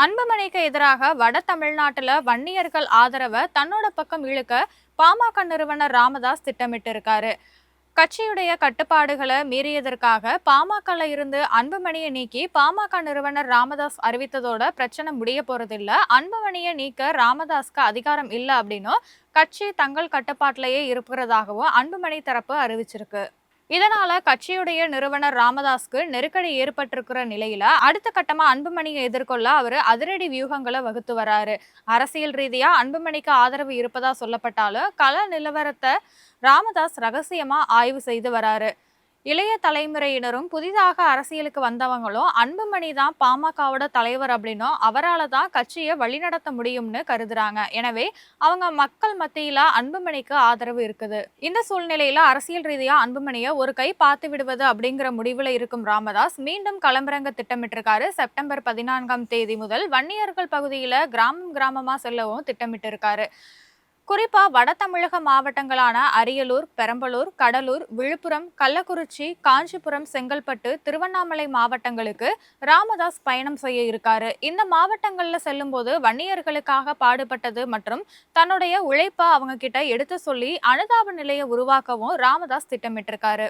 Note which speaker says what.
Speaker 1: அன்புமணிக்கு எதிராக வட தமிழ்நாட்டுல வன்னியர்கள் ஆதரவை தன்னோட பக்கம் இழுக்க பாமக நிறுவனர் ராமதாஸ் திட்டமிட்டு இருக்காரு. கட்சியுடைய கட்டுப்பாடுகளை மீறியதற்காக பாமகல இருந்து அன்புமணியை நீக்கி பாமக நிறுவனர் ராமதாஸ் அறிவித்ததோட பிரச்சனை முடிய போறதில்ல. அன்புமணியை நீக்க ராமதாஸ்க்கு அதிகாரம் இல்ல அப்படின்னும் கட்சி தங்கள் கட்டுப்பாட்டிலேயே இருக்கிறதாகவும் அன்புமணி தரப்பு அறிவிச்சிருக்கு. இதனால கட்சியுடைய நிறுவனர் ராமதாஸ்க்கு நெருக்கடி ஏற்பட்டிருக்கிற நிலையில அடுத்த கட்டமா அன்புமணியை எதிர்கொள்ள அவரு அதிரடி வியூகங்களை வகுத்து வராரு. அரசியல் ரீதியா அன்புமணிக்கு ஆதரவு இருப்பதா சொல்லப்பட்டாலும் கள நிலவரத்தை ராமதாஸ் ரகசியமா ஆய்வு செய்து வராரு. இளைய தலைமுறையினரும் புதிதாக அரசியலுக்கு வந்தவங்களும் அன்புமணி தான் பாமகவோட தலைவர் அப்படின்னும் அவரால் தான் கட்சியை வழிநடத்த முடியும்னு கருதுறாங்க. எனவே அவங்க மக்கள் மத்தியில அன்புமணிக்கு ஆதரவு இருக்குது. இந்த சூழ்நிலையில அரசியல் ரீதியா அன்புமணியை ஒரு கை பார்த்து விடுவது அப்படிங்கிற முடிவுல இருக்கும் ராமதாஸ் மீண்டும் களமிறங்க திட்டமிட்டிருக்காரு. செப்டம்பர் 14ஆம் தேதி முதல் வன்னியர்கள் பகுதியில கிராமம் கிராமமா செல்லவும் திட்டமிட்டு இருக்காரு. குறிப்பா வட தமிழக மாவட்டங்களான அரியலூர், பெரம்பலூர், கடலூர், விழுப்புரம், கள்ளக்குறிச்சி, காஞ்சிபுரம், செங்கல்பட்டு, திருவண்ணாமலை மாவட்டங்களுக்கு ராமதாஸ் பயணம் செய்ய இருக்காரு. இந்த மாவட்டங்கள்ல செல்லும் போது வன்னியர்களுக்காக பாடுபட்டது மற்றும் தன்னுடைய உழைப்பை அவங்க கிட்ட எடுத்து சொல்லி அனுதாப நிலையை உருவாக்கவும் ராமதாஸ் திட்டமிட்டிருக்காரு.